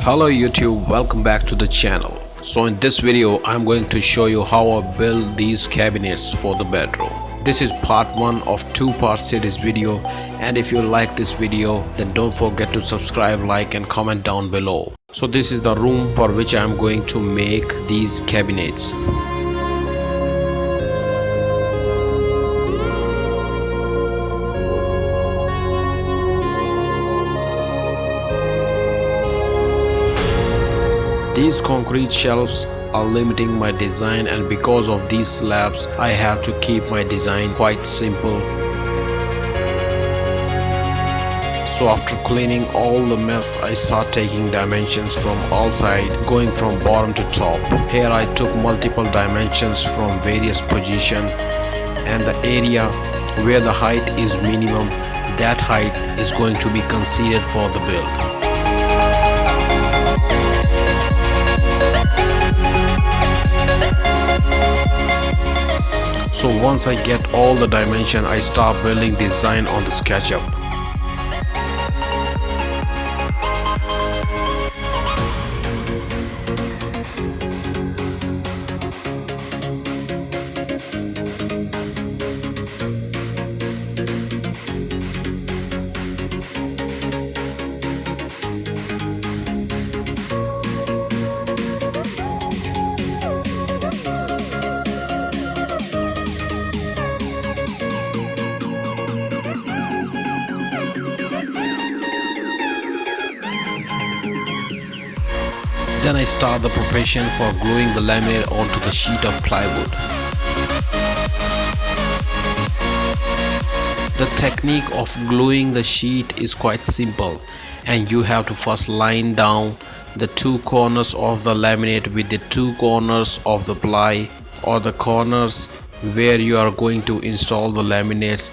Hello YouTube, welcome back to the channel. So in this video I'm going to show you how I build these cabinets for the bedroom. This is part 1 of 2-part series video, and if you like this video then don't forget to subscribe, like and comment down below. So this is the room for which I am going to make these cabinets. These concrete shelves are limiting my design, and because of these slabs I have to keep my design quite simple. So after cleaning all the mess, I start taking dimensions from all sides, going from bottom to top. Here I took multiple dimensions from various positions, and the area where the height is minimum, that height is going to be considered for the build. So once I get all the dimension, I start building design on the SketchUp. Then I start the preparation for gluing the laminate onto the sheet of plywood. The technique of gluing the sheet is quite simple, and you have to first line down the two corners of the laminate with the two corners of the ply, or the corners where you are going to install the laminates,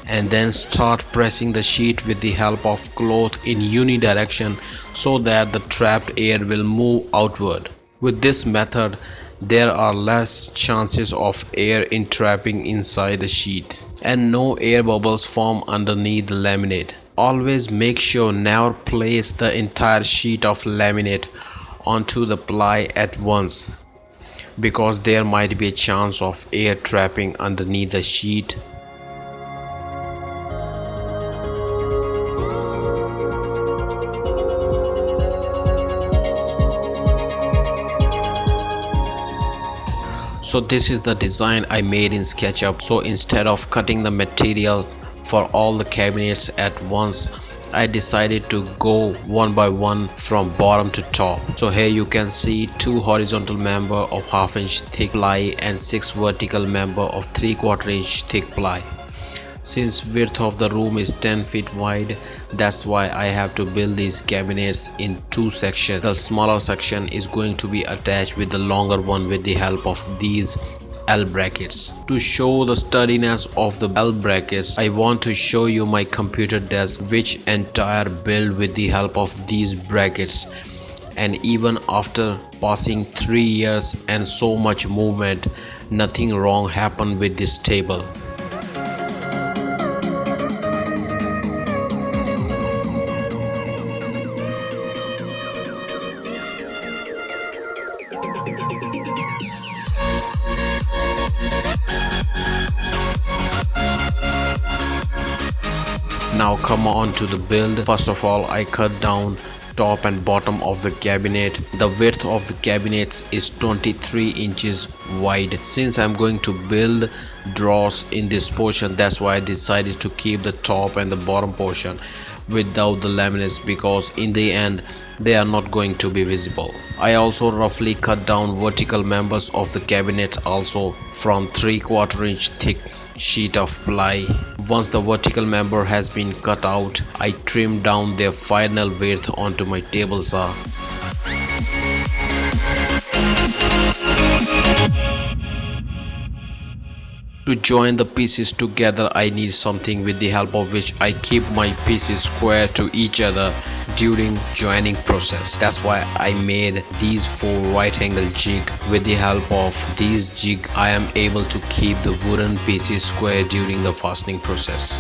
and then start pressing the sheet with the help of cloth in unidirection so that the trapped air will move outward. With this method, there are less chances of air entrapping inside the sheet, and no air bubbles form underneath the laminate. Always make sure never place the entire sheet of laminate onto the ply at once, because there might be a chance of air trapping underneath the sheet. So this is the design I made in SketchUp. So instead of cutting the material for all the cabinets at once, I decided to go one by one from bottom to top. So here you can see 2 horizontal member of 1/2 inch thick ply and 6 vertical member of 3/4 inch thick ply. Since width of the room is 10 feet wide, that's why I have to build these cabinets in 2 sections. The smaller section is going to be attached with the longer one with the help of these L brackets. To show the sturdiness of the L brackets, I want to show you my computer desk, which entire build with the help of these brackets, and even after passing 3 years and so much movement, nothing wrong happened with this table. Now come on to the build. First of all, I cut down top and bottom of the cabinet. The width of the cabinets is 23 inches wide. Since I'm going to build drawers in this portion, that's why I decided to keep the top and the bottom portion without the laminates, because in the end they are not going to be visible. I also roughly cut down vertical members of the cabinets also from 3/4 inch thick sheet of ply. Once the vertical member has been cut out, I trim down their final width onto my table saw. To join the pieces together, I need something with the help of which I keep my pieces square to each other during joining process. That's why I made these 4 right angle jig. With the help of these jig, I am able to keep the wooden pieces square during the fastening process.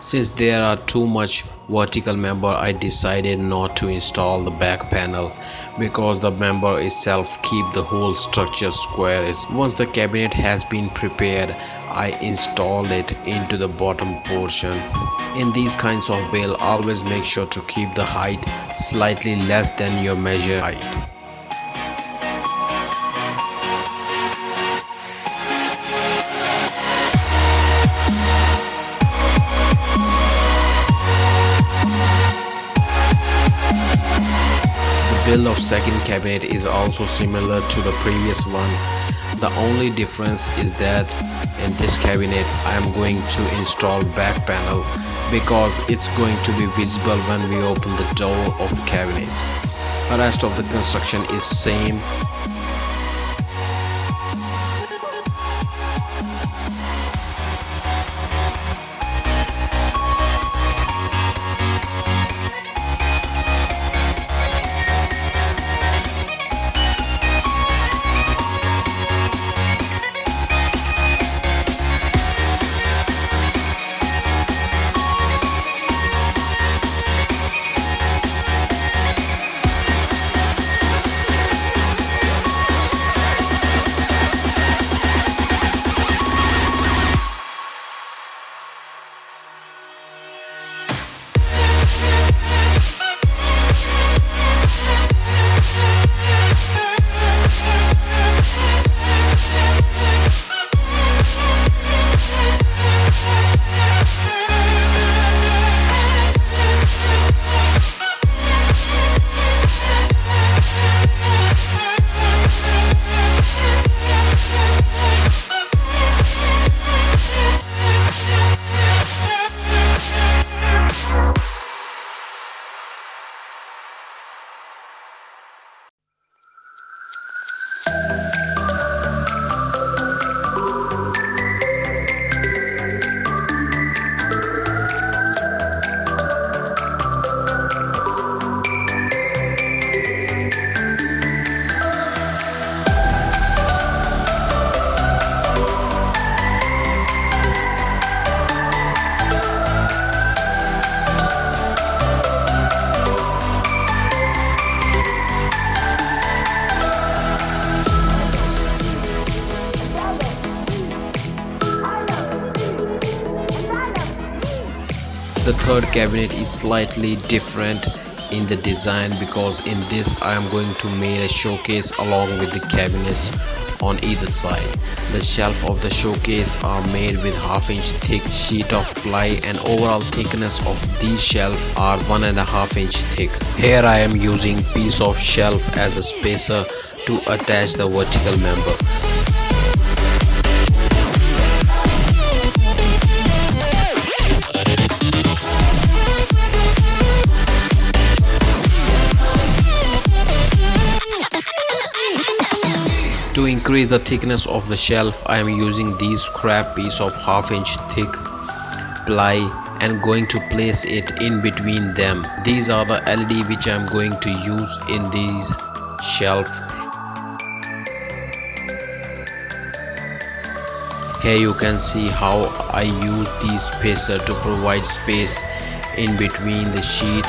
Since there are too much vertical member, I decided not to install the back panel because the member itself keep the whole structure square. Once the cabinet has been prepared, I installed it into the bottom portion. In these kinds of build, always make sure to keep the height slightly less than your measured height. The build of second cabinet is also similar to the previous one. The only difference is that in this cabinet I am going to install back panel because it's going to be visible when we open the door of the cabinets. The rest of the construction is same. The third cabinet is slightly different in the design because in this I am going to make a showcase along with the cabinets on either side. The shelf of the showcase are made with half-inch thick sheet of ply and overall thickness of these shelf are 1.5 inch thick. Here I am using piece of shelf as a spacer to attach the vertical member. To increase the thickness of the shelf, I am using these scrap piece of half-inch thick ply and going to place it in between them. These are the LED which I am going to use in these shelf. Here you can see how I use these spacer to provide space in between the sheet.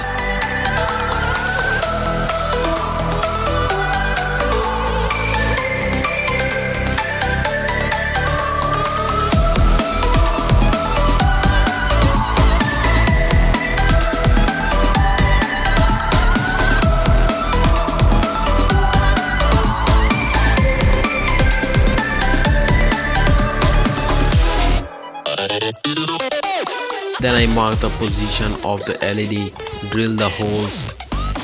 Then I mark the position of the LED, drill the holes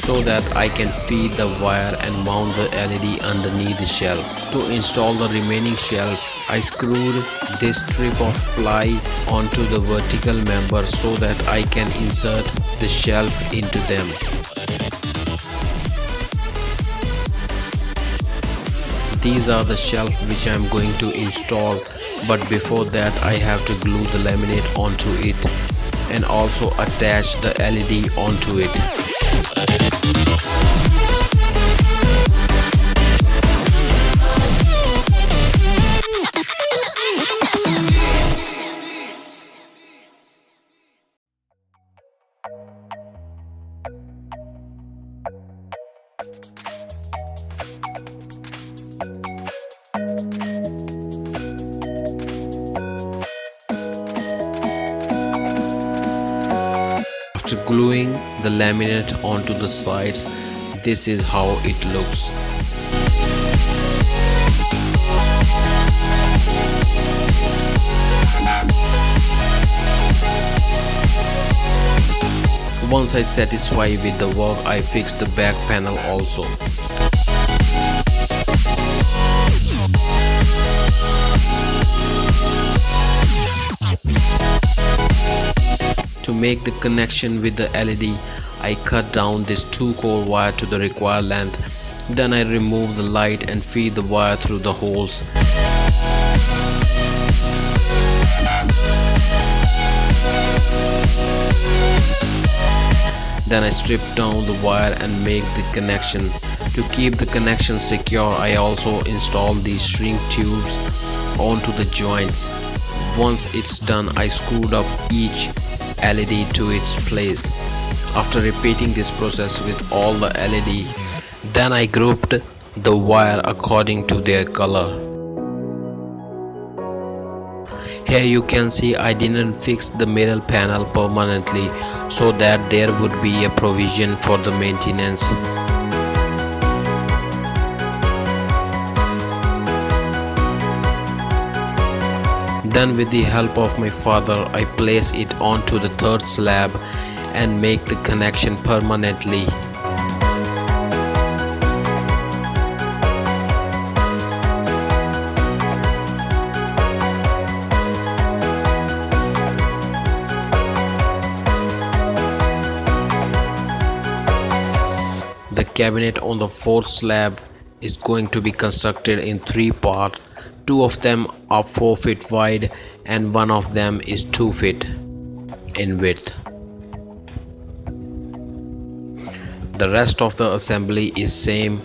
so that I can feed the wire and mount the LED underneath the shelf. To install the remaining shelf, I screwed this strip of ply onto the vertical member so that I can insert the shelf into them. These are the shelf which I am going to install, but before that I have to glue the laminate onto it and also attach the LED onto it. the laminate onto the sides. This is how it looks. Once I satisfy with the work, I fix the back panel also. To make the connection with the LED, I cut down this 2-core wire to the required length. Then I remove the light and feed the wire through the holes. Then I strip down the wire and make the connection. To keep the connection secure, I also install these shrink tubes onto the joints. Once it's done, I screwed up each LED to its place. After repeating this process with all the LED, then I grouped the wire according to their color. Here you can see I didn't fix the middle panel permanently so that there would be a provision for the maintenance. Then with the help of my father, I place it onto the third slab and make the connection permanently. The cabinet on the fourth slab is going to be constructed in 3 parts. 2 of them are 4 feet wide and 1 of them is 2 feet in width. The rest of the assembly is same.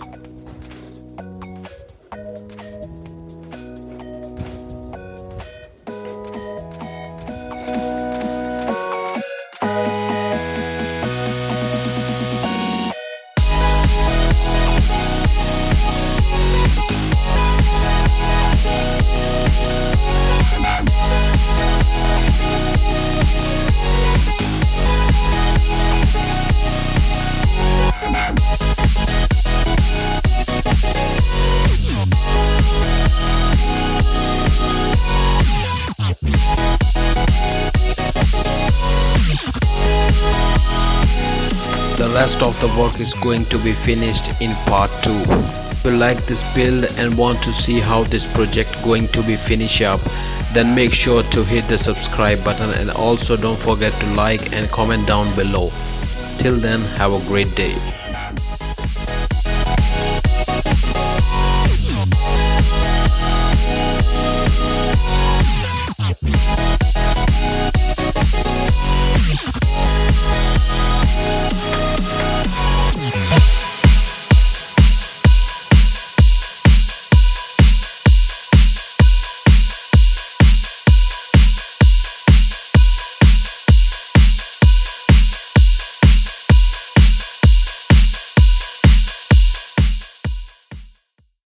The rest of the work is going to be finished in part 2. If you like this build and want to see how this project going to be finished up, then make sure to hit the subscribe button and also don't forget to like and comment down below. Till then, have a great day.